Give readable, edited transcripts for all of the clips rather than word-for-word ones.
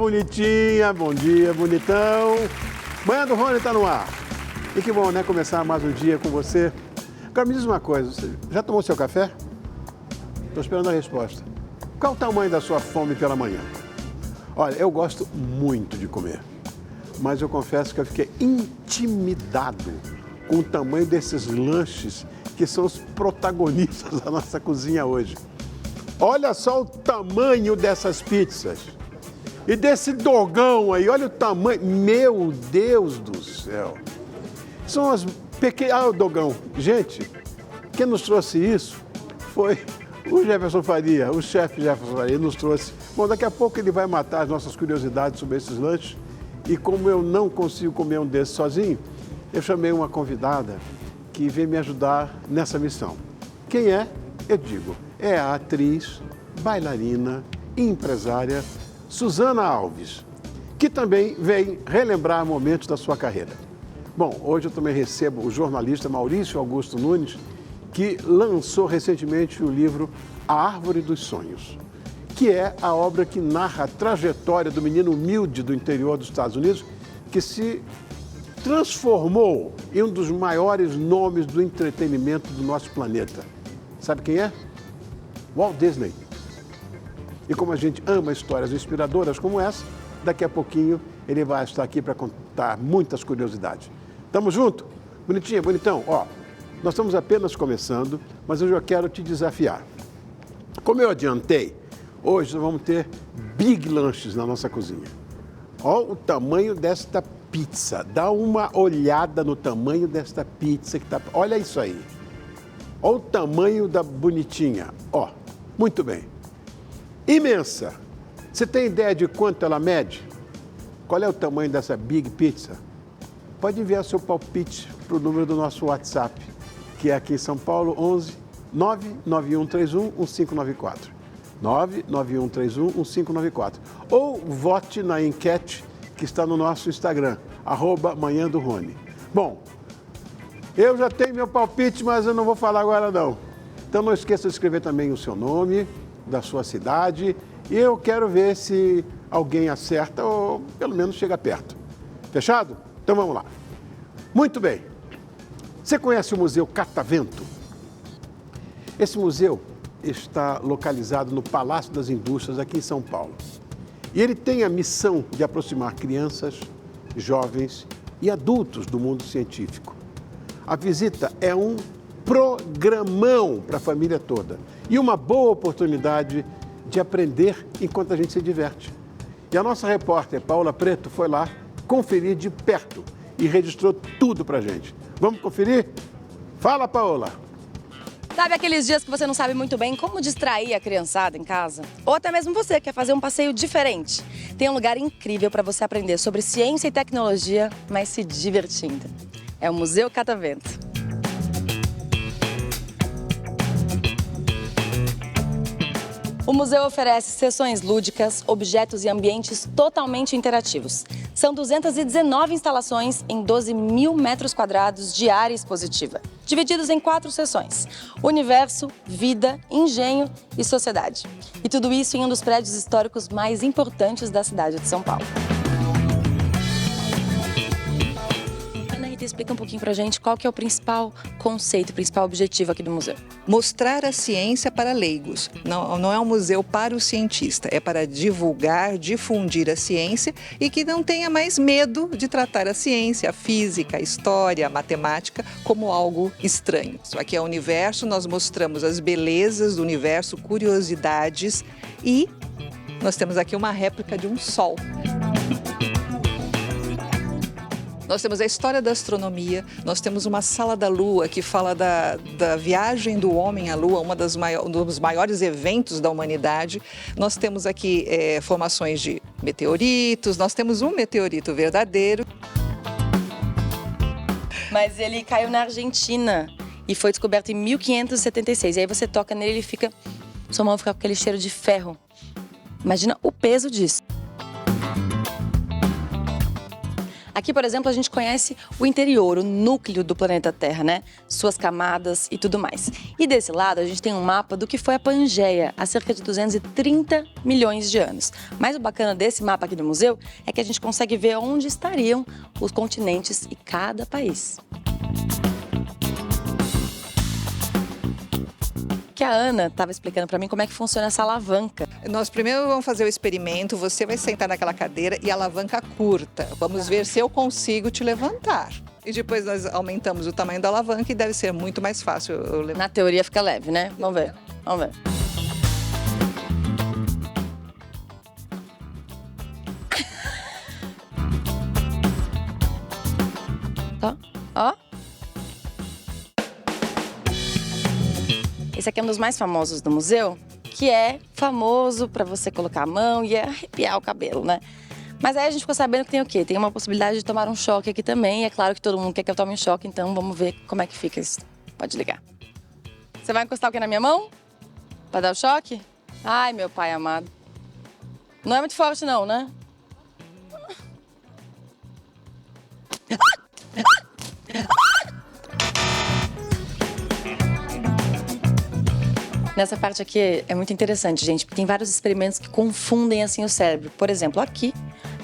bonitinha, bom dia, bonitão. Manhã do Rony está no ar. E que bom, né, começar mais um dia com você. Agora me diz uma coisa, você já tomou seu café? Estou esperando a resposta. Qual o tamanho da sua fome pela manhã? Olha, eu gosto muito de comer, mas eu confesso que eu fiquei intimidado com o tamanho desses lanches que são os protagonistas da nossa cozinha hoje. Olha só o tamanho dessas pizzas. E desse dogão aí, olha o tamanho. Meu Deus do céu. São as pequenas... Ah, o dogão. Gente, quem nos trouxe isso foi o Jefferson Faria, o chefe Jefferson Faria, ele nos trouxe. Bom, daqui a pouco ele vai matar as nossas curiosidades sobre esses lanches. E como eu não consigo comer um desses sozinho, eu chamei uma convidada que veio me ajudar nessa missão. Quem é? Eu digo, é a atriz, bailarina e empresária Susana Alves, que também vem relembrar momentos da sua carreira. Bom, hoje eu também recebo o jornalista Maurício Augusto Nunes, que lançou recentemente o livro A Árvore dos Sonhos, que é a obra que narra a trajetória do menino humilde do interior dos Estados Unidos, que se transformou em um dos maiores nomes do entretenimento do nosso planeta. Sabe quem é? Walt Disney. E como a gente ama histórias inspiradoras como essa, daqui a pouquinho ele vai estar aqui para contar muitas curiosidades. Tamo junto? Bonitinha, bonitão? Ó, nós estamos apenas começando, mas eu já quero te desafiar. Como eu adiantei, hoje nós vamos ter big lanches na nossa cozinha. Ó o tamanho desta pizza. Dá uma olhada no tamanho desta pizza que tá... Olha isso aí. Olha o tamanho da bonitinha. Ó, muito bem. Imensa. Você tem ideia de quanto ela mede? Qual é o tamanho dessa Big Pizza? Pode enviar seu palpite para o número do nosso WhatsApp, que é aqui em São Paulo, 11 99131 1594. 99131 1594. Ou vote na enquete que está no nosso Instagram, @Manhã do Rony. Bom, eu já tenho meu palpite, mas eu não vou falar agora não. Então não esqueça de escrever também o seu nome, da sua cidade, e eu quero ver se alguém acerta ou pelo menos chega perto. Fechado? Então vamos lá. Muito bem. Você conhece o Museu Catavento? Esse museu está localizado no Palácio das Indústrias, aqui em São Paulo. E ele tem a missão de aproximar crianças, jovens e adultos do mundo científico. A visita é um programão para a família toda e uma boa oportunidade de aprender enquanto a gente se diverte. E a nossa repórter Paula Preto foi lá conferir de perto e registrou tudo para a gente. Vamos conferir? Fala, Paola! Sabe aqueles dias que você não sabe muito bem como distrair a criançada em casa? Ou até mesmo você quer fazer um passeio diferente? Tem um lugar incrível para você aprender sobre ciência e tecnologia, mas se divertindo. É o Museu Catavento. O museu oferece sessões lúdicas, objetos e ambientes totalmente interativos. São 219 instalações em 12 mil metros quadrados de área expositiva, divididos em 4 seções: Universo, Vida, Engenho e Sociedade. E tudo isso em um dos prédios históricos mais importantes da cidade de São Paulo. Explica um pouquinho pra gente qual que é o principal conceito, o principal objetivo aqui do museu. Mostrar a ciência para leigos. Não é um museu para o cientista, é para divulgar, difundir a ciência e que não tenha mais medo de tratar a ciência, a física, a história, a matemática como algo estranho. Aqui é o universo, nós mostramos as belezas do universo, curiosidades e nós temos aqui uma réplica de um sol. Nós temos a história da astronomia, nós temos uma sala da Lua que fala da viagem do homem à Lua, um dos maiores eventos da humanidade. Nós temos aqui formações de meteoritos, nós temos um meteorito verdadeiro. Mas ele caiu na Argentina e foi descoberto em 1576. E aí você toca nele e ele fica... Sua mão fica com aquele cheiro de ferro. Imagina o peso disso. Aqui, por exemplo, a gente conhece o interior, o núcleo do planeta Terra, né? Suas camadas e tudo mais. E desse lado, a gente tem um mapa do que foi a Pangeia, há cerca de 230 milhões de anos. Mas o bacana desse mapa aqui do museu é que a gente consegue ver onde estariam os continentes e cada país. Que a Ana estava explicando para mim como é que funciona essa alavanca. Nós primeiro vamos fazer o experimento, você vai sentar naquela cadeira e a alavanca curta. Vamos ver se eu consigo te levantar. E depois nós aumentamos o tamanho da alavanca e deve ser muito mais fácil eu levantar. Na teoria fica leve, né? Vamos ver, vamos ver. Ó. Esse aqui é um dos mais famosos do museu, que é famoso para você colocar a mão e arrepiar o cabelo, né? Mas aí a gente ficou sabendo que tem o quê? Tem uma possibilidade de tomar um choque aqui também. E é claro que todo mundo quer que eu tome um choque, então vamos ver como é que fica isso. Pode ligar. Você vai encostar o quê na minha mão? Pra dar o choque? Ai, meu pai amado. Não é muito forte não, né? Nessa parte aqui é muito interessante, gente, porque tem vários experimentos que confundem assim o cérebro. Por exemplo, aqui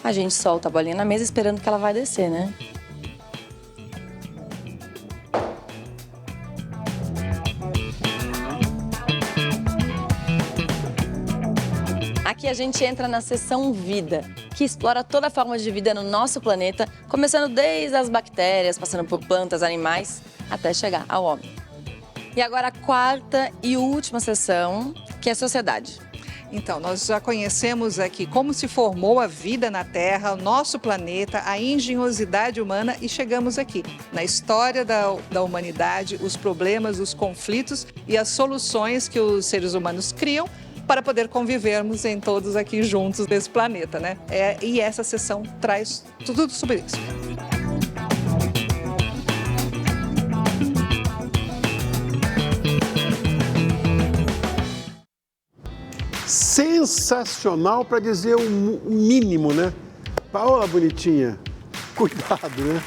a gente solta a bolinha na mesa esperando que ela vai descer, né? Aqui a gente entra na seção Vida, que explora toda a forma de vida no nosso planeta, começando desde as bactérias, passando por plantas, animais, até chegar ao homem. E agora a quarta e última seção, que é a sociedade. Então, nós já conhecemos aqui como se formou a vida na Terra, o nosso planeta, a engenhosidade humana e chegamos aqui na história da humanidade, os problemas, os conflitos e as soluções que os seres humanos criam para poder convivermos em todos aqui juntos nesse planeta, né? E essa sessão traz tudo sobre isso. Sensacional, para dizer o mínimo, né? Paola bonitinha, cuidado, né?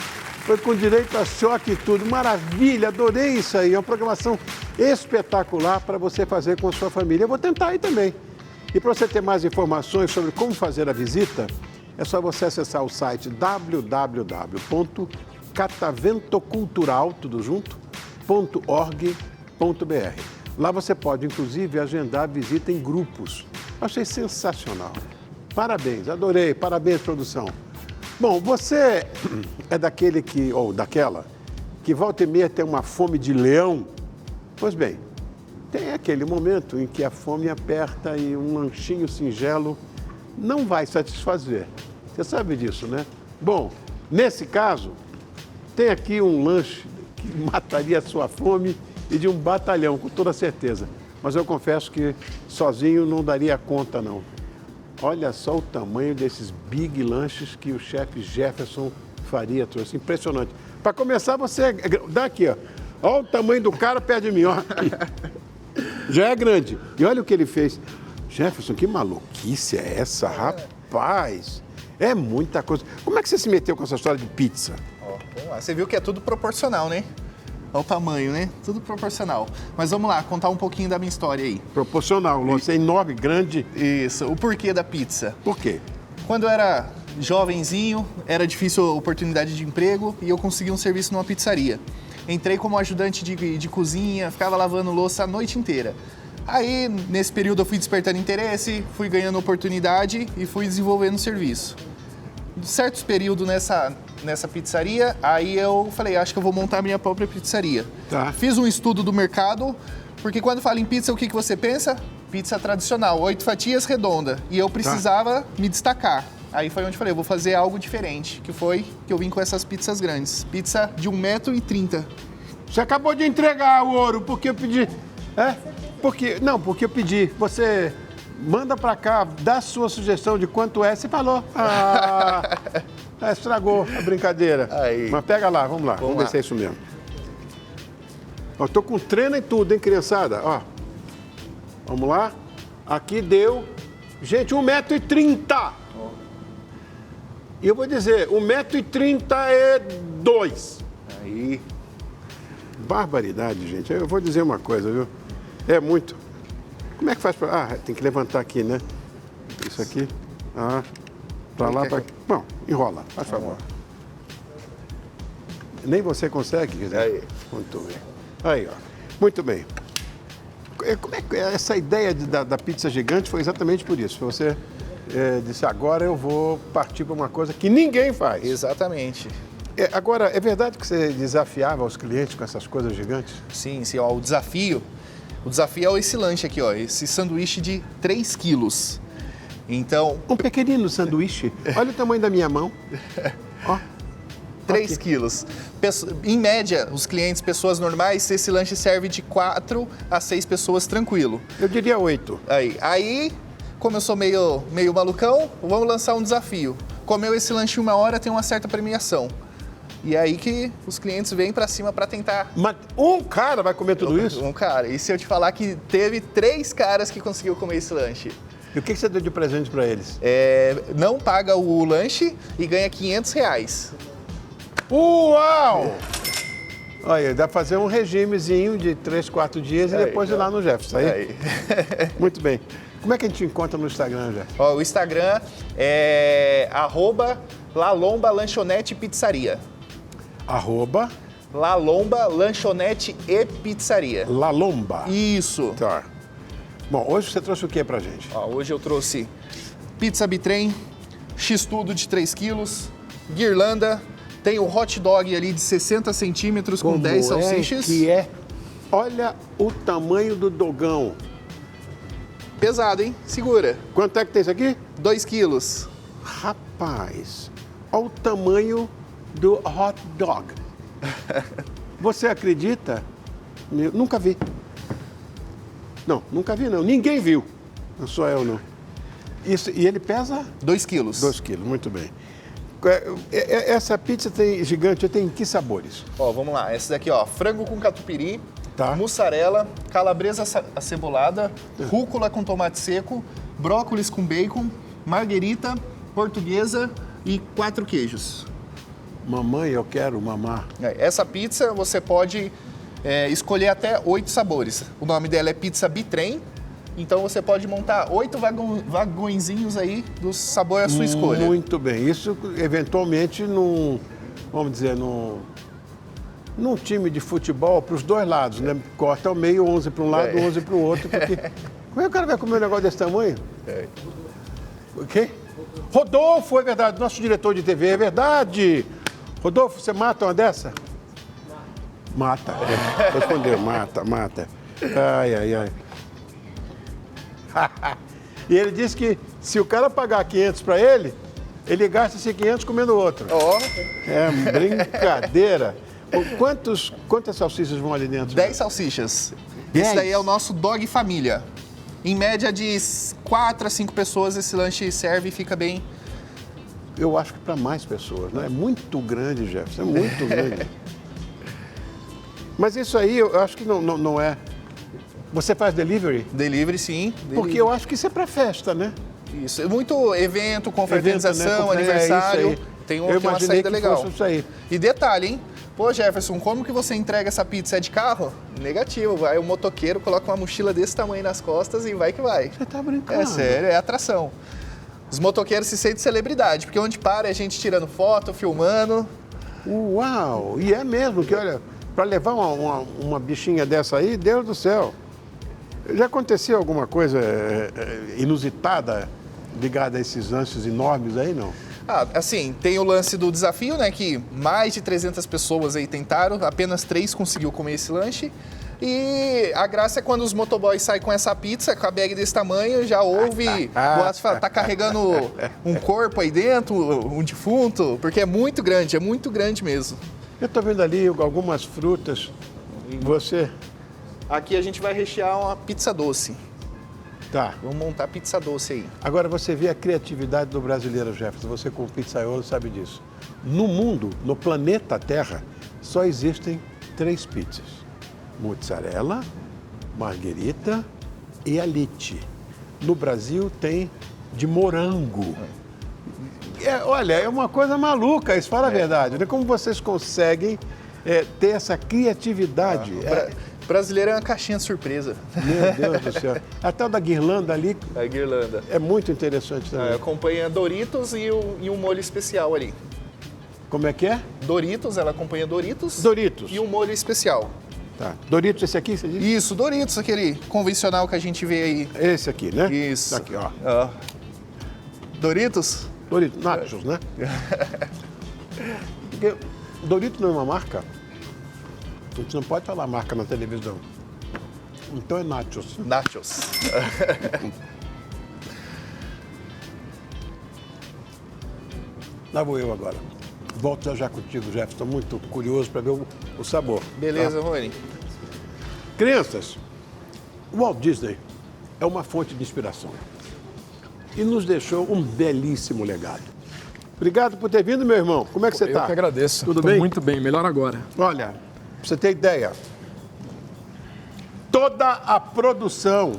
Foi com direito a choque e tudo. Maravilha, adorei isso aí. É uma programação espetacular para você fazer com a sua família. Eu vou tentar aí também. E para você ter mais informações sobre como fazer a visita, é só você acessar o site www.cataventocultural.org.br. Lá você pode, inclusive, agendar a visita em grupos. Achei sensacional. Parabéns, adorei. Parabéns, produção. Bom, você é daquele que, ou daquela, que volta e meia tem uma fome de leão? Pois bem, tem aquele momento em que a fome aperta e um lanchinho singelo não vai satisfazer. Você sabe disso, né? Bom, nesse caso, tem aqui um lanche que mataria a sua fome e de um batalhão, com toda certeza. Mas eu confesso que sozinho não daria conta, não. Olha só o tamanho desses big lanches que o chefe Jefferson Faria trouxe. Impressionante. Para começar, você dá aqui, ó. Olha o tamanho do cara perto de mim, ó. Já é grande. E olha o que ele fez. Jefferson, que maluquice é essa, rapaz? É muita coisa. Como é que você se meteu com essa história de pizza? Vamos lá. Você viu que é tudo proporcional, né? Olha o tamanho, né? Tudo proporcional. Mas vamos lá, contar um pouquinho da minha história aí. Proporcional, você é enorme, grande. Isso. O porquê da pizza. Por quê? Quando eu era jovenzinho, era difícil a oportunidade de emprego e eu consegui um serviço numa pizzaria. Entrei como ajudante de cozinha, ficava lavando louça a noite inteira. Aí, nesse período, eu fui despertando interesse, fui ganhando oportunidade e fui desenvolvendo o serviço. Certos períodos nessa pizzaria, aí eu falei, acho que eu vou montar a minha própria pizzaria. Tá. Fiz um estudo do mercado, porque quando fala em pizza, o que você pensa? Pizza tradicional, 8 fatias, redonda. E eu precisava me destacar. Aí foi onde eu falei, eu vou fazer algo diferente, que foi que eu vim com essas pizzas grandes. Pizza de 1,30 m. Você acabou de entregar o ouro, porque eu pedi... Porque eu pedi. Você manda pra cá, dá a sua sugestão de quanto é. Você falou. Estragou a brincadeira. Aí. Mas pega lá, vamos lá. Vamos ver se é isso mesmo. Ó, tô com treino e tudo, hein, criançada? Ó. Vamos lá. Aqui deu... Gente, 1,30 m. E eu vou dizer, 1,32 m. Aí. Barbaridade, gente. Eu vou dizer uma coisa, viu? É muito. Como é que faz para... Ah, tem que levantar aqui, né? Isso aqui. Ah, pra lá, pra... Bom, enrola, faz favor. Nem você consegue, quer dizer. Aí. Muito bem. Aí, ó. Muito bem. Como é que essa ideia da pizza gigante foi exatamente por isso? Você disse, agora eu vou partir para uma coisa que ninguém faz. Exatamente. Agora, é verdade que você desafiava os clientes com essas coisas gigantes? Sim, ó, o desafio é esse lanche aqui, ó, esse sanduíche de 3 quilos. Então... Um pequenino sanduíche. Olha o tamanho da minha mão. Ó. 3 aqui. quilos. Em média, os clientes, pessoas normais, esse lanche serve de 4 a 6 pessoas tranquilo. Eu diria 8. Aí, como eu sou meio malucão, vamos lançar um desafio. Comeu esse lanche em 1 hora, tem uma certa premiação. E aí que os clientes vêm pra cima pra tentar... Mas um cara vai comer tudo isso? Um cara. E se eu te falar que teve 3 caras que conseguiu comer esse lanche? E o que você deu de presente pra eles? Não paga o lanche e ganha R$500. Uau! Olha, dá pra fazer um regimezinho de 3, 4 dias e depois ir lá no Jefferson. Aí? Muito bem. Como é que a gente encontra no Instagram, Jefferson? Ó, o Instagram é @lalomba lanchonete pizzaria. @lalomba lanchonete e pizzaria. Lalomba. Isso. Tá. Bom, hoje você trouxe o que pra gente? Ó, hoje eu trouxe pizza bitrem, x-tudo de 3 quilos, guirlanda, tem o hot dog ali de 60 centímetros com 10 salsichas. Olha o tamanho do dogão. Pesado, hein? Segura. Quanto é que tem isso aqui? 2 quilos. Rapaz, olha o tamanho do hot dog. Você acredita? Eu nunca vi. Não, nunca vi não. Ninguém viu. Não sou eu, não. Isso, e ele pesa? 2 quilos. 2 quilos, muito bem. Essa pizza gigante tem que sabores? Ó, vamos lá. Essa daqui, ó, frango com catupiry, Tá. mussarela, calabresa acebolada, rúcula com tomate seco, brócolis com bacon, marguerita, portuguesa e 4 queijos. Mamãe, eu quero mamar. Essa pizza você pode escolher até 8 sabores. O nome dela é pizza bitrem, então você pode montar 8 vagõezinhos aí do sabor à sua escolha. Muito bem. Isso, eventualmente, vamos dizer, num time de futebol, para os dois lados, né? Corta ao meio, 11 para um lado, 11 para o outro, porque... Como é que o cara vai comer um negócio desse tamanho? O quê? Rodolfo, é verdade, nosso diretor de TV, é verdade. Rodolfo, você mata uma dessa? Mata. Respondeu, mata. Ai. E ele disse que se o cara pagar 500 para ele gasta esses 500 comendo outro. Ó, É brincadeira. Quantas salsichas vão ali dentro? 10 salsichas. 10? Esse daí é o nosso dog família. Em média de 4 a 5 pessoas esse lanche serve e fica bem. Eu acho que para mais pessoas, né? É muito grande, Jefferson, é muito grande. Mas isso aí eu acho que não é... Você faz delivery? Delivery, sim. Porque eu acho que isso é para festa, né? Isso. Muito evento, confraternização, Evento, né? aniversário. É isso aí. Tem Eu uma imaginei saída que legal. fosse isso aí. E detalhe, hein? Pô, Jefferson, como que você entrega essa pizza? É de carro? Negativo. Vai o motoqueiro, coloca uma mochila desse tamanho nas costas e vai que vai. Você tá brincando. É sério, é atração. Os motoqueiros se sentem celebridade, porque onde para é gente tirando foto, filmando. Uau! E é mesmo que, olha, para levar uma bichinha dessa aí, Deus do céu. Já aconteceu alguma coisa inusitada ligada a esses lanches enormes aí, não? Assim, tem o lance do desafio, né? Que mais de 300 pessoas aí tentaram, apenas 3 conseguiu comer esse lanche. E a graça é quando os motoboys saem com essa pizza, com a bag desse tamanho, já ouve boatos falar, tá carregando um corpo aí dentro, um defunto, porque é muito grande mesmo. Eu tô vendo ali algumas frutas. Você... Aqui a gente vai rechear uma pizza doce. Tá. Vamos montar pizza doce aí. Agora você vê a criatividade do brasileiro, Jefferson. Você como pizzaiolo sabe disso. No mundo, no planeta Terra, só existem 3 pizzas. Mozzarella, margherita e alite. No Brasil tem de morango. Olha, é uma coisa maluca, isso fala a verdade, né? Como vocês conseguem ter essa criatividade? Brasileiro é uma caixinha de surpresa. Meu Deus do céu. Até o da guirlanda ali A guirlanda. é muito interessante também. Acompanha Doritos e um molho especial ali. Como é que é? Doritos, ela acompanha Doritos. Doritos. E um molho especial. Tá. Doritos, esse aqui, você disse? Isso, Doritos, aquele convencional que a gente vê aí. Esse aqui, né? Isso. Tá aqui, ó. Ó. Doritos? Doritos, Nachos, né? Porque Doritos não é uma marca. A gente não pode falar marca na televisão. Então é Nachos. Nachos. Lá vou eu agora. Volto já contigo, Jefferson. Estou muito curioso para ver o sabor. Beleza, Rony. Crianças, o Walt Disney é uma fonte de inspiração e nos deixou um belíssimo legado. Obrigado por ter vindo, meu irmão. Como é que você está? Eu que agradeço. Tudo Tô bem? muito bem, melhor agora. Olha, pra você ter ideia, toda a produção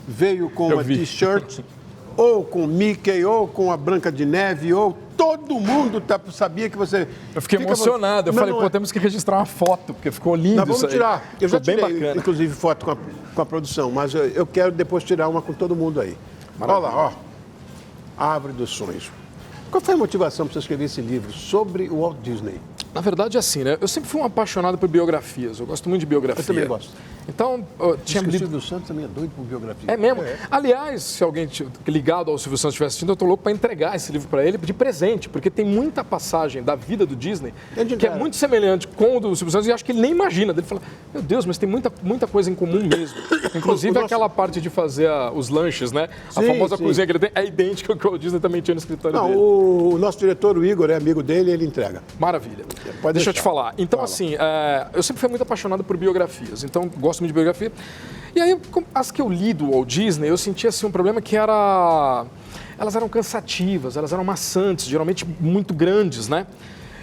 veio com Eu uma vi. t-shirt, ou com Mickey, ou com a Branca de Neve, ou todo mundo sabia que você... Eu fiquei emocionado. Eu falei, não pô, é. temos que registrar uma foto, porque ficou lindo Nós vamos isso aí. tirar. Eu já Ficou bem tirei, bacana. inclusive, foto com a produção, mas eu quero depois tirar uma com todo mundo aí. Maravilha. Olha lá, ó. Árvore dos Sonhos. Qual foi a motivação para você escrever esse livro sobre o Walt Disney? Na verdade, é assim, né? Eu sempre fui um apaixonado por biografias. Eu gosto muito de biografia. Eu também gosto. Então, eu Diz tinha que o lido... Silvio Santos também é doido por biografia. É mesmo? Aliás, se alguém ligado ao Silvio Santos estiver assistindo, eu tô louco para entregar esse livro para ele de presente, porque tem muita passagem da vida do Disney que é muito semelhante com o do Silvio Santos e acho que ele nem imagina. Ele fala, meu Deus, mas tem muita coisa em comum mesmo. Inclusive aquela parte de fazer os lanches, né? A Sim, famosa sim. cozinha que ele tem é idêntica ao que o Disney também tinha no escritório Não, dele. o nosso diretor, o Igor, é amigo dele e ele entrega. Maravilha. Pode Deixa eu deixar. te falar. Então, Fala. assim, eu sempre fui muito apaixonado por biografias. Então, gosto muito de biografia. E aí, as que eu li do Walt Disney, eu sentia assim, um problema que era... Elas eram cansativas, elas eram maçantes, geralmente muito grandes, né?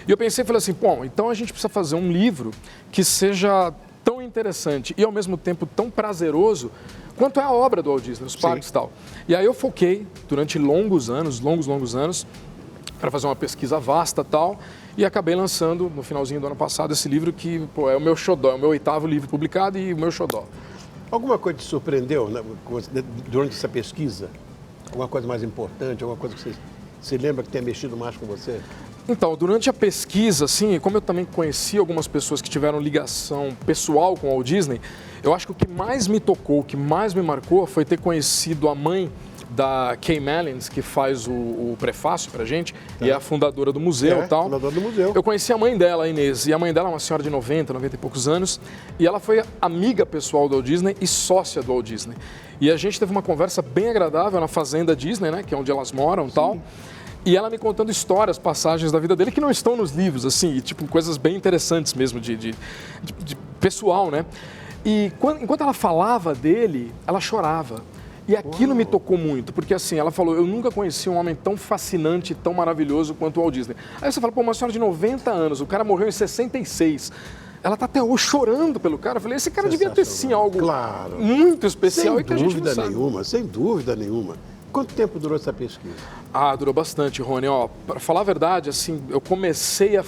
E eu pensei, falei assim, bom, então a gente precisa fazer um livro que seja tão interessante e, ao mesmo tempo, tão prazeroso quanto é a obra do Walt Disney, os parques e tal. E aí eu foquei, durante longos anos, para fazer uma pesquisa vasta e tal, e acabei lançando, no finalzinho do ano passado, esse livro que, pô, é o meu xodó, é o meu 8º livro publicado e o meu xodó. Alguma coisa te surpreendeu, né, durante essa pesquisa? Alguma coisa mais importante, alguma coisa que você se lembra que tenha mexido mais com você? Então, durante a pesquisa, assim, como eu também conheci algumas pessoas que tiveram ligação pessoal com o Walt Disney, eu acho que o que mais me tocou, o que mais me marcou foi ter conhecido a mãe da Kay Mellins, que faz o prefácio pra gente, e é a fundadora do museu e tal. Fundadora do museu. Eu conheci a mãe dela, a Inês, e a mãe dela é uma senhora de 90 e poucos anos, e ela foi amiga pessoal do Walt Disney e sócia do Walt Disney. E a gente teve uma conversa bem agradável na fazenda Disney, né, que é onde elas moram e tal. E ela me contando histórias, passagens da vida dele que não estão nos livros, assim, e, tipo, coisas bem interessantes mesmo, de pessoal, né? E enquanto ela falava dele, ela chorava. E aquilo me tocou muito, porque assim, ela falou, eu nunca conheci um homem tão fascinante, tão maravilhoso quanto o Walt Disney. Aí você fala, pô, uma senhora de 90 anos, o cara morreu em 66. Ela tá até hoje chorando pelo cara. Eu falei, esse cara devia ter sim algo muito especial Sem e que a gente não dúvida sabe. nenhuma, sem dúvida nenhuma. Quanto tempo durou essa pesquisa? Ah, durou bastante, Rony. Ó, para falar a verdade, assim, eu comecei a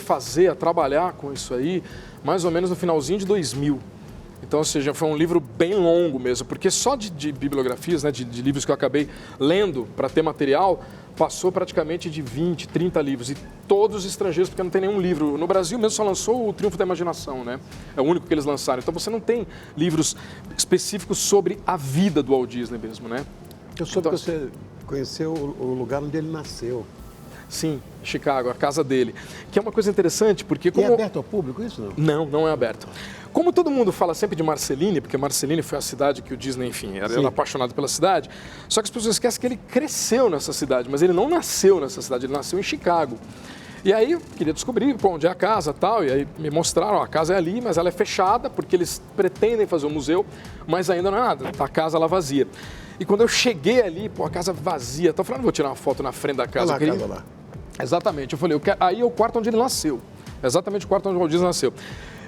trabalhar com isso aí, mais ou menos no finalzinho de 2000. Então, ou seja, foi um livro bem longo mesmo, porque só de bibliografias, né, de livros que eu acabei lendo para ter material, passou praticamente de 20, 30 livros, e todos estrangeiros, porque não tem nenhum livro. No Brasil mesmo só lançou o Triunfo da Imaginação, né? É o único que eles lançaram. Então você não tem livros específicos sobre a vida do Walt Disney mesmo, né? Eu soube Então, que você conheceu o lugar onde ele nasceu. Sim, Chicago, a casa dele. Que é uma coisa interessante, porque E como... é aberto ao público isso, não? Não, não é aberto. Como todo mundo fala sempre de Marceline, porque Marceline foi a cidade que o Disney, enfim, era apaixonado pela cidade, só que as pessoas esquecem que ele cresceu nessa cidade, mas ele não nasceu nessa cidade, ele nasceu em Chicago. E aí eu queria descobrir pô, onde é a casa e tal, e aí me mostraram, ó, a casa é ali, mas ela é fechada, porque eles pretendem fazer um museu, mas ainda não é nada, tá a casa lá vazia. E quando eu cheguei ali, pô, a casa vazia, então eu falei, não vou tirar uma foto na frente da casa. Olha lá a casa lá. Exatamente, eu falei, aí é o quarto onde ele nasceu, exatamente o quarto onde o Walt Disney nasceu.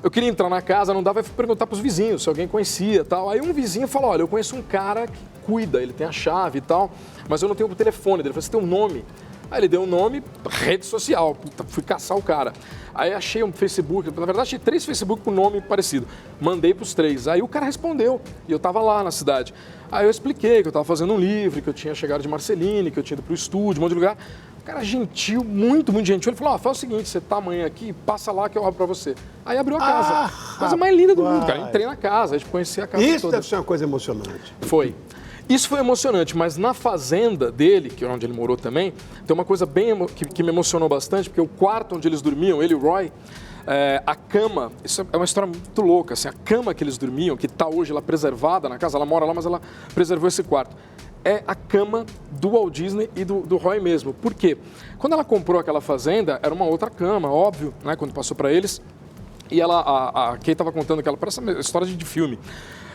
Eu queria entrar na casa, não dava, eu fui perguntar para os vizinhos se alguém conhecia e tal. Aí um vizinho falou, olha, eu conheço um cara cuida, ele tem a chave e tal, mas eu não tenho o telefone dele. Eu falei, você tem um nome? Aí ele deu um nome, rede social, puta, fui caçar o cara. Aí achei um Facebook, na verdade achei 3 Facebook com nome parecido. Mandei pros 3. Aí o cara respondeu, e eu tava lá na cidade. Aí eu expliquei que eu tava fazendo um livro, que eu tinha chegado de Marceline, que eu tinha ido pro estúdio, um monte de lugar. O cara gentil, muito gentil. Ele falou, faz o seguinte, você tá amanhã aqui, passa lá que eu abro pra você. Aí abriu a casa. Coisa mais linda do mundo, cara. Entrei na casa, a gente conhecia a casa Isso toda. deve ser uma coisa emocionante. Foi. Isso foi emocionante, mas na fazenda dele, que é onde ele morou também, tem uma coisa que me emocionou bastante, porque o quarto onde eles dormiam, ele e o Roy, a cama, isso é uma história muito louca, assim, a cama que eles dormiam, que está hoje lá preservada na casa, ela mora lá, mas ela preservou esse quarto, é a cama do Walt Disney e do Roy mesmo. Por quê? Quando ela comprou aquela fazenda, era uma outra cama, óbvio, né, quando passou para eles, e a Kay estava contando que ela, parece uma história de filme,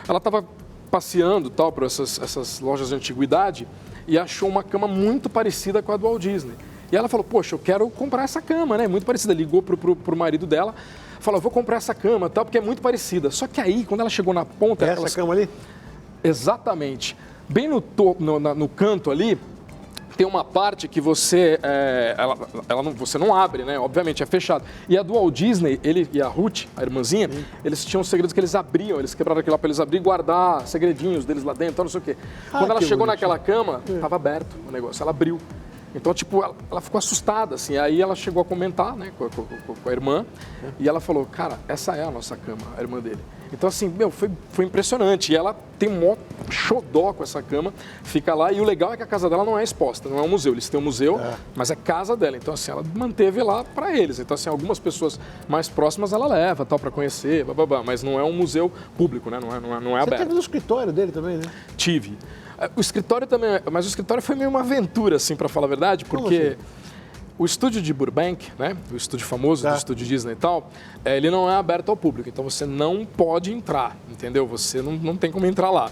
ela estava passeando tal por essas lojas de antiguidade e achou uma cama muito parecida com a do Walt Disney. E ela falou, poxa, eu quero comprar essa cama, né? Muito parecida. Ligou pro marido dela, falou, eu vou comprar essa cama tal, porque é muito parecida. Só que aí, quando ela chegou na ponta... É essa cama ali? Exatamente. Bem no canto ali, tem uma parte que você, você não abre, né? Obviamente, é fechado. E a do Walt Disney, ele e a Ruth, a irmãzinha, eles tinham segredos que eles abriam, eles quebraram aquilo lá para eles abrir e guardar segredinhos deles lá dentro, não sei o quê. Quando ela chegou naquela cama, estava aberto o negócio, ela abriu. Então, tipo, ela ficou assustada, assim. Aí ela chegou a comentar, né, com a irmã, e ela falou, cara, essa é a nossa cama, a irmã dele. Então, assim, foi impressionante. E ela tem um maior xodó com essa cama, fica lá. E o legal é que a casa dela não é exposta, não é um museu. Eles têm um museu, mas é casa dela. Então, assim, ela manteve lá para eles. Então, assim, algumas pessoas mais próximas ela leva, tal, para conhecer, bababá. Mas não é um museu público, né? Não é Você aberto. teve no escritório dele também, né? Tive. O escritório também, mas o escritório foi meio uma aventura, assim, para falar a verdade, porque... Como assim? O estúdio de Burbank, né, o estúdio famoso do estúdio Disney e tal, ele não é aberto ao público, então você não pode entrar, entendeu? Você não tem como entrar lá.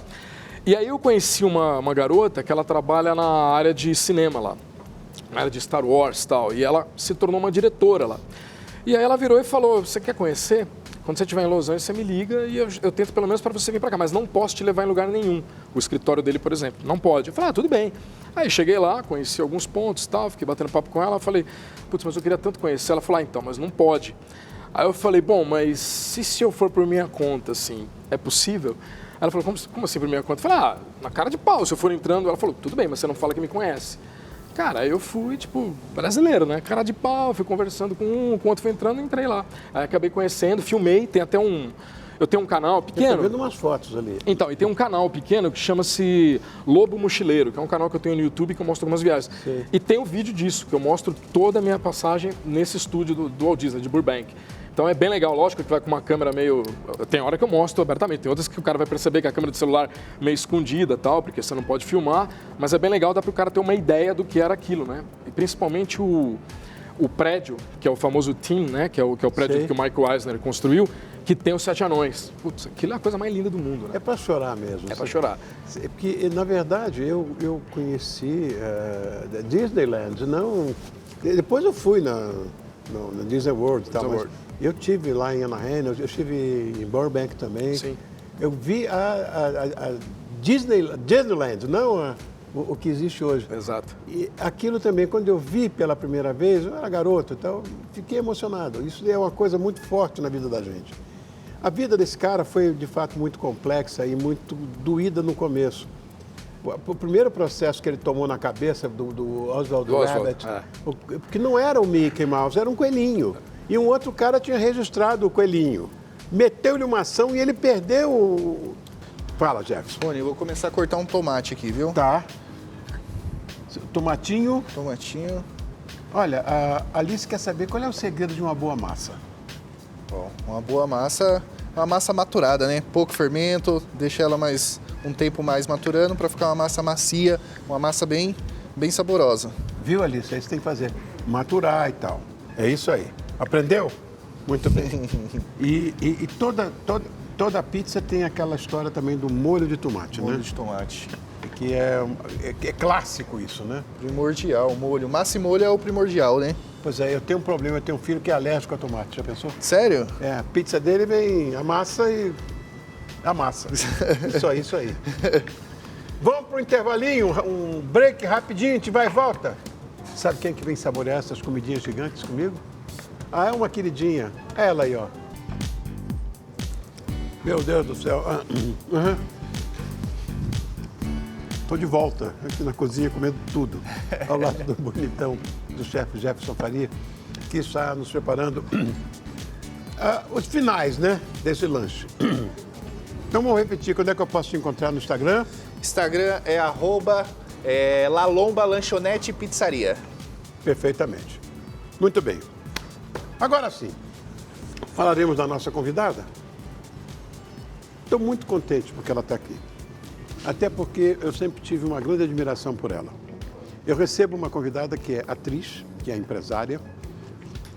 E aí eu conheci uma garota que ela trabalha na área de cinema lá, na área de Star Wars e tal, e ela se tornou uma diretora lá. E aí ela virou e falou, você quer conhecer? Quando você estiver em Los Angeles, você me liga e eu tento pelo menos para você vir para cá, mas não posso te levar em lugar nenhum. O escritório dele, por exemplo, não pode. Eu falei, tudo bem. Aí cheguei lá, conheci alguns pontos e tal, fiquei batendo papo com ela, falei, putz, mas eu queria tanto conhecer. Ela falou, então, mas não pode. Aí eu falei, bom, mas se eu for por minha conta, assim, é possível? Ela falou, como assim por minha conta? Eu falei, na cara de pau, se eu for entrando. Ela falou, tudo bem, mas você não fala que me conhece. Cara, aí eu fui, tipo, brasileiro, né? Cara de pau, fui conversando com um, com o outro, fui entrando e entrei lá. Aí acabei conhecendo, filmei, tem até eu tenho um canal pequeno. Eu tô vendo umas fotos ali. Então, e tem um canal pequeno que chama-se Lobo Mochileiro, que é um canal que eu tenho no YouTube que eu mostro algumas viagens. Sim. E tem o vídeo disso, que eu mostro toda a minha passagem nesse estúdio do Walt Disney, de Burbank. Então é bem legal, lógico que vai com uma câmera meio... Tem hora que eu mostro abertamente, tem outras que o cara vai perceber que a câmera do celular é meio escondida e tal, porque você não pode filmar, mas é bem legal, dá para o cara ter uma ideia do que era aquilo, né? E principalmente o prédio, que é o famoso Team, né? Que é o prédio que o Michael Eisner construiu, que tem os 7 anões. Putz, aquilo é a coisa mais linda do mundo, né? É para chorar mesmo. É para chorar. Porque, na verdade, eu conheci Disneyland, não... Depois eu fui na Disney World e tal, mas eu tive lá em Anaheim, eu estive em Burbank também. Sim. Eu vi a Disneyland, não o que existe hoje. Exato. E aquilo também, quando eu vi pela primeira vez, eu era garoto, então fiquei emocionado. Isso é uma coisa muito forte na vida da gente. A vida desse cara foi, de fato, muito complexa e muito doída no começo. O primeiro processo que ele tomou na cabeça do Oswald Rabbit, porque não era o Mickey Mouse, era um coelhinho. E um outro cara tinha registrado o coelhinho. Meteu-lhe uma ação e ele perdeu o... Fala, Jefferson. Rony, eu vou começar a cortar um tomate aqui, viu? Tá. Tomatinho. Tomatinho. Olha, a Alice quer saber qual é o segredo de uma boa massa. Bom, uma boa massa, uma massa maturada, né? Pouco fermento, deixa ela um tempo mais maturando para ficar uma massa macia, uma massa bem saborosa. Viu, Alice? É isso que tem que fazer. Maturar e tal. É isso aí. Aprendeu? Muito bem. E toda pizza tem aquela história também do molho de tomate, Molho né? de tomate. Que é clássico isso, né? Primordial, molho. Massa e molho é o primordial, né? Pois é, eu tenho um problema, eu tenho um filho que é alérgico a tomate, já pensou? Sério? É, a pizza dele vem a massa e a massa. Isso aí. Vamos para o intervalinho, um break rapidinho, a gente vai e volta. Sabe quem que vem saborear essas comidinhas gigantes comigo? Ah, é uma queridinha. Ela aí, ó. Meu Deus do céu. Tô de volta aqui na cozinha comendo tudo. Ao lado do bonitão do chefe Jefferson Faria, que está nos preparando os finais, né, desse lanche. Então vamos repetir, quando é que eu posso te encontrar no Instagram? Instagram é @lalomba lanchonete pizzaria. Perfeitamente. Muito bem. Agora sim, falaremos da nossa convidada. Estou muito contente porque ela está aqui. Até porque eu sempre tive uma grande admiração por ela. Eu recebo uma convidada que é atriz, que é empresária,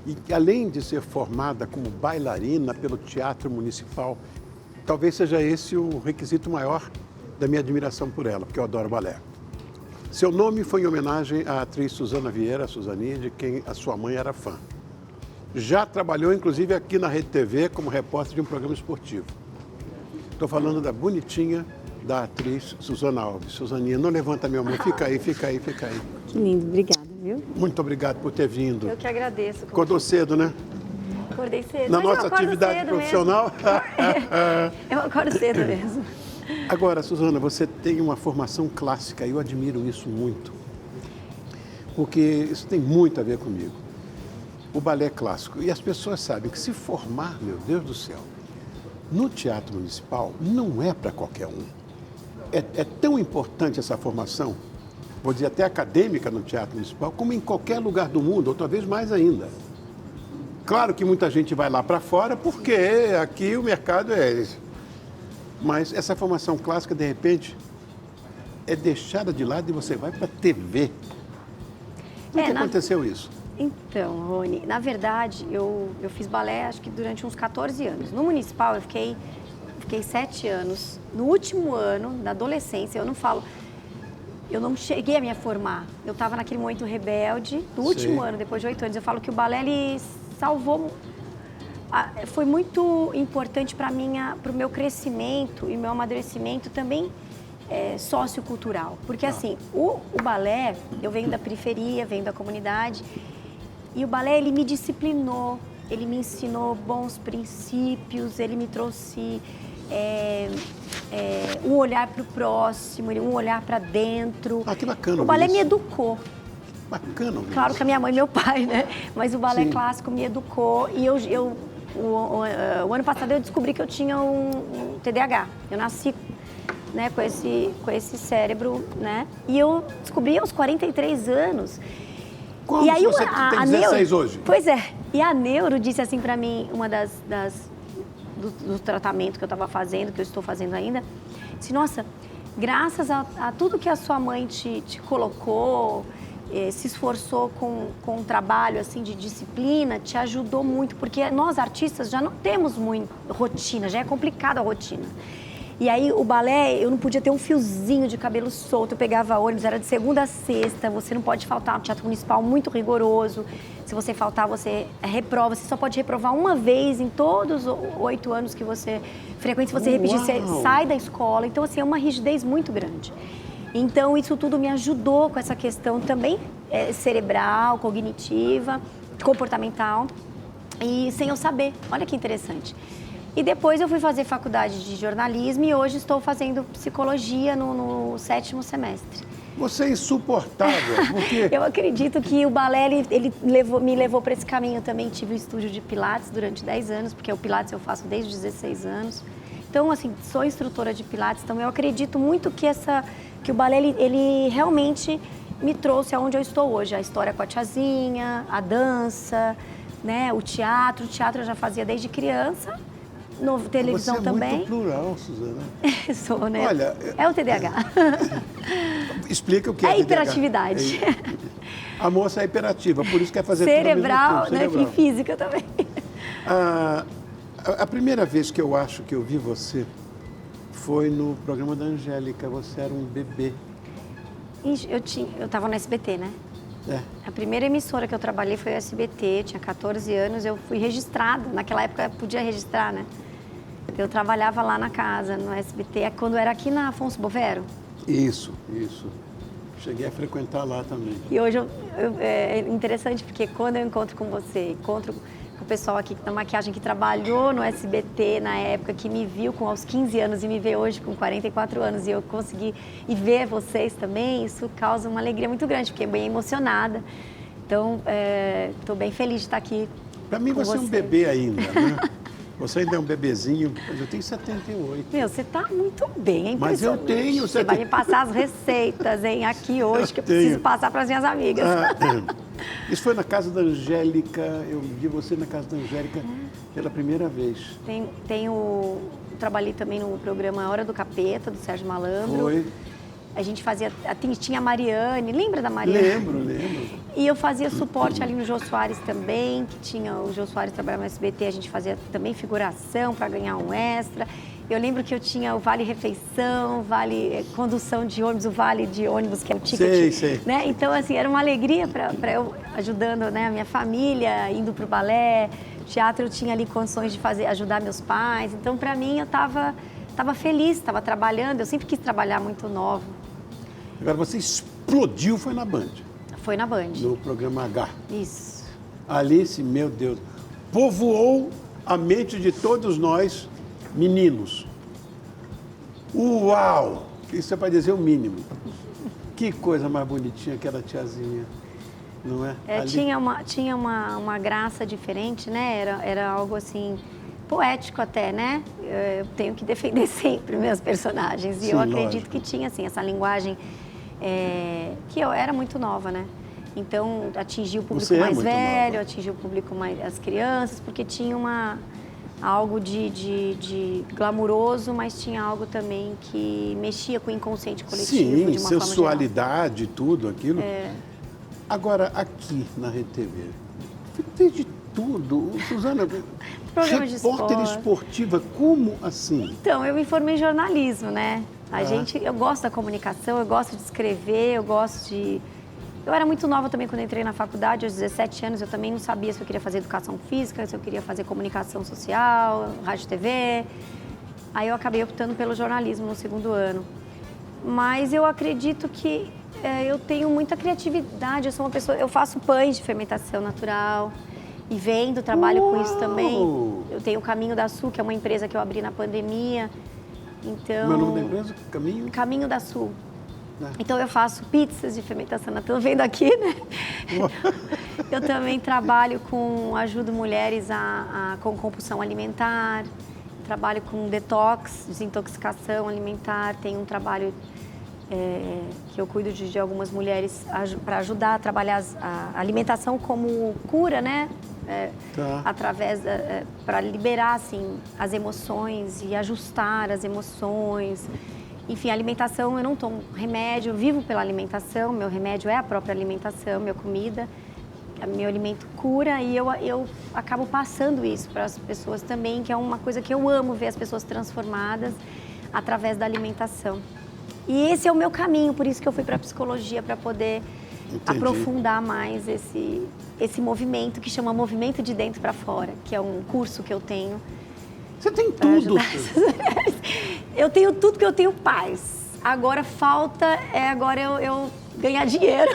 e que além de ser formada como bailarina pelo Teatro Municipal, talvez seja esse o requisito maior da minha admiração por ela, porque eu adoro balé. Seu nome foi em homenagem à atriz Suzana Vieira, Suzaninha, de quem a sua mãe era fã. Já trabalhou, inclusive, aqui na Rede TV como repórter de um programa esportivo. Estou falando da bonitinha da atriz Suzana Alves. Suzaninha, não levanta, meu amor. Fica aí, fica aí, fica aí. Que lindo, obrigada, viu? Muito obrigado por ter vindo. Eu que agradeço. Acordou cedo, né? Acordei cedo. Na Mas eu nossa acordo atividade cedo profissional. mesmo. Eu acordo cedo mesmo. Agora, Suzana, você tem uma formação clássica e eu admiro isso muito. Porque isso tem muito a ver comigo. O balé é clássico. E as pessoas sabem que se formar, meu Deus do céu, no Teatro Municipal não é para qualquer um. É tão importante essa formação, vou dizer até acadêmica no Teatro Municipal, como em qualquer lugar do mundo, ou talvez mais ainda. Claro que muita gente vai lá para fora porque aqui o mercado é esse. Mas essa formação clássica, de repente, é deixada de lado e você vai para a TV. Como que aconteceu isso? Então, Rony, na verdade, eu fiz balé acho que durante uns 14 anos. No Municipal eu fiquei 7 anos. No último ano, da adolescência, eu não cheguei a me formar. Eu estava naquele momento rebelde. No último ano, depois de 8 anos, eu falo que o balé, ele salvou... Foi muito importante para o meu crescimento e meu amadurecimento também sociocultural. Porque, assim, o balé, eu venho da periferia, venho da comunidade, e o balé, ele me disciplinou, ele me ensinou bons princípios, ele me trouxe um olhar para o próximo, um olhar para dentro. Ah, que bacana. O balé isso. me educou. Bacana. Claro que a minha mãe e meu pai, né? Mas o balé clássico me educou e o ano passado eu descobri que eu tinha um TDAH. Eu nasci, né, com esse cérebro, né? E eu descobri aos 43 anos. Como e aí você tem 16 hoje? Pois é. E a neuro disse assim para mim, uma do tratamento que eu estava fazendo, que eu estou fazendo ainda, disse, nossa, graças a tudo que a sua mãe te colocou, se esforçou com um trabalho assim de disciplina, te ajudou muito, porque nós artistas já não temos muita rotina, já é complicada a rotina. E aí o balé, eu não podia ter um fiozinho de cabelo solto, eu pegava ônibus, era de segunda a sexta, você não pode faltar no Teatro Municipal, muito rigoroso. Se você faltar, você reprova, você só pode reprovar uma vez em todos os 8 anos que você frequenta. Se você repetir, você sai da escola. Então, assim, é uma rigidez muito grande. Então, isso tudo me ajudou com essa questão também cerebral, cognitiva, comportamental, e sem eu saber. Olha que interessante. E depois eu fui fazer faculdade de jornalismo e hoje estou fazendo psicologia no 7º semestre. Você é insuportável, porque... Eu acredito que o balé, ele me levou para esse caminho. Eu também tive um estúdio de Pilates durante 10 anos, porque o Pilates eu faço desde 16 anos. Então, assim, sou instrutora de Pilates, então eu acredito muito que o balé, ele realmente me trouxe aonde eu estou hoje. A história com a tiazinha, a dança, né, o teatro. O teatro eu já fazia desde criança. Televisão você é também. Muito plural, Suzana. Sou, né? Olha, é o TDAH. Explica o que é É TDAH. hiperatividade. A moça é hiperativa, por isso quer fazer cerebral, tudo ao mesmo tempo. né? E física também. A primeira vez que eu acho que eu vi você foi no programa da Angélica. Você era um bebê. Eu estava no SBT, né? É. A primeira emissora que eu trabalhei foi o SBT, tinha 14 anos, eu fui registrada. Naquela época podia registrar, né? Eu trabalhava lá na casa, no SBT, quando era aqui na Afonso Bovero. Isso. Cheguei a frequentar lá também. E hoje é interessante porque quando eu encontro com você, encontro com o pessoal aqui da maquiagem que trabalhou no SBT na época, que me viu aos 15 anos e me vê hoje com 44 anos e eu consegui e ver vocês também, isso causa uma alegria muito grande, fiquei bem emocionada. Então, estou bem feliz de estar aqui. Para mim, você é um bebê ainda, né? Você ainda é um bebezinho, mas eu tenho 78. Meu, você está muito bem, é Mas eu impressionante. tenho... Você vai me passar as receitas, hein, aqui hoje, que eu preciso passar para as minhas amigas. Isso foi na casa da Angélica, eu vi você na casa da Angélica pela primeira vez. Trabalhei também no programa Hora do Capeta, do Sérgio Malandro. Foi. A gente fazia, tinha a Mariane, lembra da Mariane? Lembro. E eu fazia suporte ali no Jô Soares também, que tinha o Jô Soares trabalhava no SBT, a gente fazia também figuração para ganhar um extra. Eu lembro que eu tinha o Vale Refeição, Vale Condução de ônibus, o Vale de ônibus, que é o ticket. Sei. Né? Então, assim, era uma alegria para eu ajudando, né, a minha família, indo para o balé. Teatro eu tinha ali condições de ajudar meus pais. Então, para mim, eu estava feliz, estava trabalhando. Eu sempre quis trabalhar muito nova. Agora, você explodiu, foi na Band. Foi na Band. No programa H. Isso. Alice, meu Deus, povoou a mente de todos nós, meninos. Uau! Isso é para dizer o mínimo. Que coisa mais bonitinha aquela tiazinha, não é? Tinha uma graça diferente, né? Era algo assim, poético até, né? Eu tenho que defender sempre meus personagens. E Sim, eu acredito lógico. que tinha, assim, essa linguagem que eu era muito nova, né? Então, atingia o público Você é mais muito velho, nova. atingia o público mais as crianças, porque tinha algo de glamuroso, mas tinha algo também que mexia com o inconsciente coletivo, Sim, de uma forma geral. sensualidade, tudo aquilo. Agora, aqui na Rede TV, fez de tudo. Suzana, Programa de repórter esporte. esportiva, como assim? Então, eu me formei em jornalismo, né? Eu gosto da comunicação, eu gosto de escrever, Eu era muito nova também quando entrei na faculdade, aos 17 anos, eu também não sabia se eu queria fazer educação física, se eu queria fazer comunicação social, rádio e TV. Aí eu acabei optando pelo jornalismo no segundo ano. Mas eu acredito que eu tenho muita criatividade, eu sou uma pessoa... Eu faço pães de fermentação natural e vendo, trabalho com isso também. Eu tenho o Caminho da Sul, que é uma empresa que eu abri na pandemia. Então... Meu nome da empresa? Caminho? Caminho da Sul. Então, eu faço pizzas de fermentação natural, vendo aqui, né? Eu também trabalho ajudo mulheres com compulsão alimentar, trabalho com detox, desintoxicação alimentar, tenho um trabalho que eu cuido de algumas mulheres para ajudar a trabalhar a alimentação como cura, né? Através para liberar, assim, as emoções e ajustar as emoções. Enfim, a alimentação, eu não tomo remédio, eu vivo pela alimentação, meu remédio é a própria alimentação, minha comida, meu alimento cura e eu acabo passando isso para as pessoas também, que é uma coisa que eu amo, ver as pessoas transformadas através da alimentação. E esse é o meu caminho, por isso que eu fui para a psicologia, para poder aprofundar mais esse movimento que chama Movimento de Dentro para Fora, que é um curso que eu tenho. Você tem tudo. Eu tenho tudo que eu tenho paz. Agora falta agora eu ganhar dinheiro.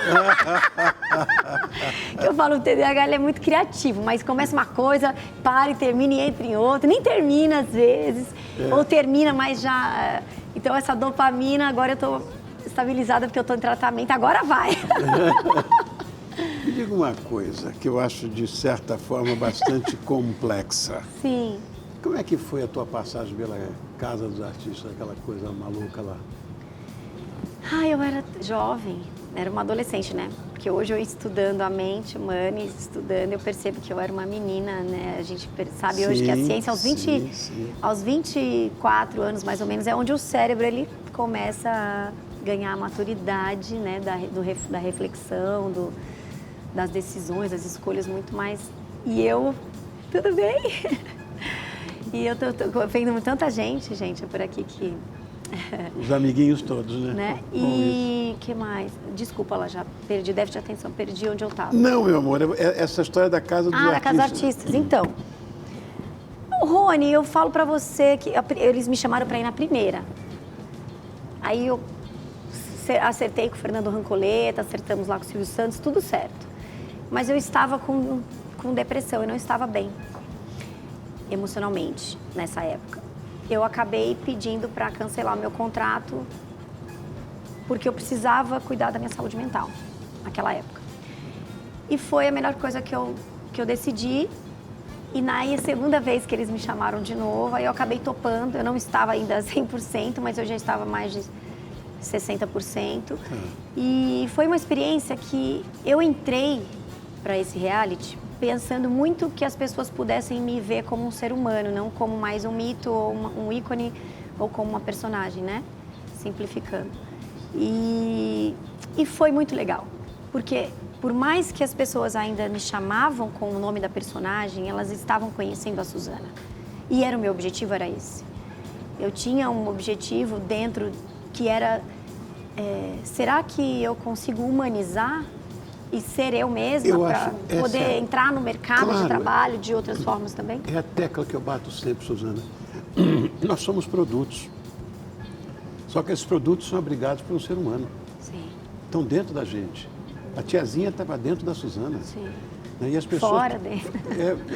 Eu falo, o TDAH ele é muito criativo, mas começa uma coisa, para e termina e entra em outra. Nem termina às vezes, ou termina, mas já... Então essa dopamina, agora eu estou estabilizada porque eu estou em tratamento, agora vai. Me diga uma coisa que eu acho de certa forma bastante complexa. Sim. Como é que foi a tua passagem pela Casa dos Artistas, aquela coisa maluca lá? Eu era jovem, era uma adolescente, né? Porque hoje eu estudando a mente humana, estudando, eu percebo que eu era uma menina, né? A gente sabe hoje que a ciência aos 24 anos, mais ou menos, é onde o cérebro ele começa a ganhar maturidade, né? Da reflexão, das decisões, das escolhas muito mais. E eu, tudo bem? E eu tô vendo tanta gente por aqui que... Os amiguinhos todos, né? E o que mais? Desculpa, ela já perdi, déficit de atenção, perdi onde eu estava. Não, meu amor, essa história da Casa dos Artistas. Da Casa dos Artistas, então. Rony, eu falo pra você que eles me chamaram pra ir na primeira. Aí eu acertei com o Fernando Rancoleta, acertamos lá com o Silvio Santos, tudo certo. Mas eu estava com depressão, eu não estava bem emocionalmente nessa época. Eu acabei pedindo para cancelar o meu contrato porque eu precisava cuidar da minha saúde mental naquela época. E foi a melhor coisa que eu decidi. E na segunda vez que eles me chamaram de novo, aí eu acabei topando. Eu não estava ainda 100%, mas eu já estava mais de 60%. E foi uma experiência que eu entrei para esse reality pensando muito que as pessoas pudessem me ver como um ser humano, não como mais um mito ou um ícone ou como uma personagem, né? Simplificando. E foi muito legal, porque por mais que as pessoas ainda me chamavam com o nome da personagem, elas estavam conhecendo a Suzana. E o meu objetivo era esse. Eu tinha um objetivo dentro que era, será que eu consigo humanizar e ser eu mesma para poder entrar no mercado de trabalho de outras formas também? É a tecla que eu bato sempre, Suzana. Nós somos produtos. Só que esses produtos são abrigados por um ser humano. Sim. Estão dentro da gente. A tiazinha estava dentro da Suzana. Sim. E as pessoas... Fora dele.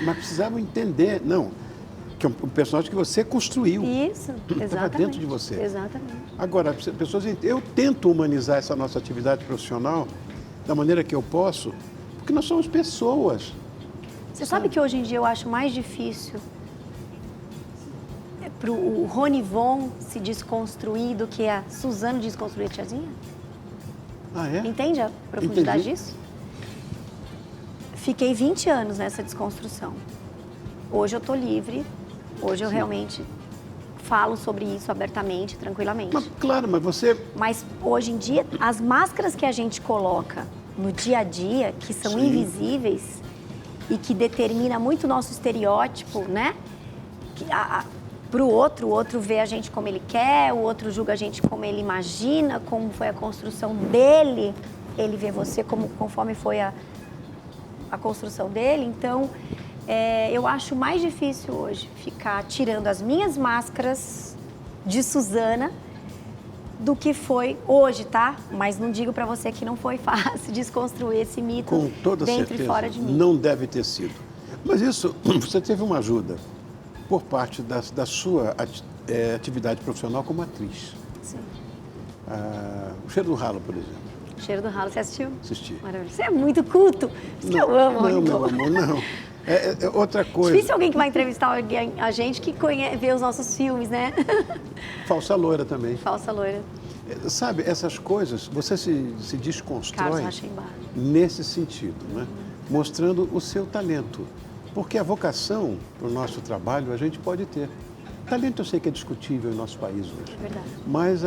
Mas precisavam entender, que é um personagem que você construiu. Isso, exatamente. Estava dentro de você. Exatamente. Agora, as pessoas... Eu tento humanizar essa nossa atividade profissional da maneira que eu posso, porque nós somos pessoas. Você sabe que hoje em dia eu acho mais difícil para o Ronivon se desconstruir do que a Suzana desconstruir a tiazinha? Ah, é? Entende a profundidade Entendi. disso? Fiquei 20 anos nessa desconstrução. Hoje eu estou livre, hoje eu realmente falo sobre isso abertamente, tranquilamente. Mas, claro, mas você... Mas hoje em dia, as máscaras que a gente coloca no dia a dia, que são invisíveis e que determina muito o nosso estereótipo, né? Para o outro vê a gente como ele quer, o outro julga a gente como ele imagina, como foi a construção dele, ele vê você conforme foi a construção dele. Então, eu acho mais difícil hoje ficar tirando as minhas máscaras de Suzana do que foi hoje, tá? Mas não digo para você que não foi fácil desconstruir esse mito Com toda dentro certeza, e fora de mim. não deve ter sido. Mas isso, você teve uma ajuda por parte da sua atividade profissional como atriz. Sim. O Cheiro do Ralo, por exemplo. Cheiro do Ralo, você assistiu? Assisti. Maravilhoso. Você é muito culto. Isso que eu amo. Não, meu amor, não. É outra coisa. Difícil alguém que vai entrevistar a gente que vê os nossos filmes, né? Falsa loira também. Falsa loira. Sabe, essas coisas, você se desconstrói Carlos Rachenbach. nesse sentido, né? Mostrando o seu talento. Porque a vocação para o nosso trabalho a gente pode ter. Talento eu sei que é discutível em nosso país hoje. É verdade. Mas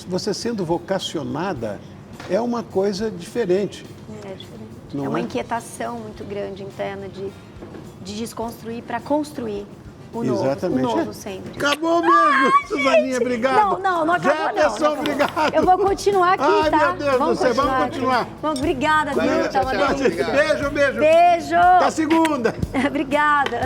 você sendo vocacionada é uma coisa diferente. É diferente. Não É uma é? inquietação muito grande interna de desconstruir para construir o novo. Exatamente. O novo sempre. Acabou mesmo, Suzaninha, obrigado. Não acabou Jefferson, não. obrigado. Eu vou continuar aqui, Ai, tá? meu Deus do céu, vamos continuar. Obrigada, viu? Tá uma delícia. Beijo. Beijo. Até segunda. Obrigada.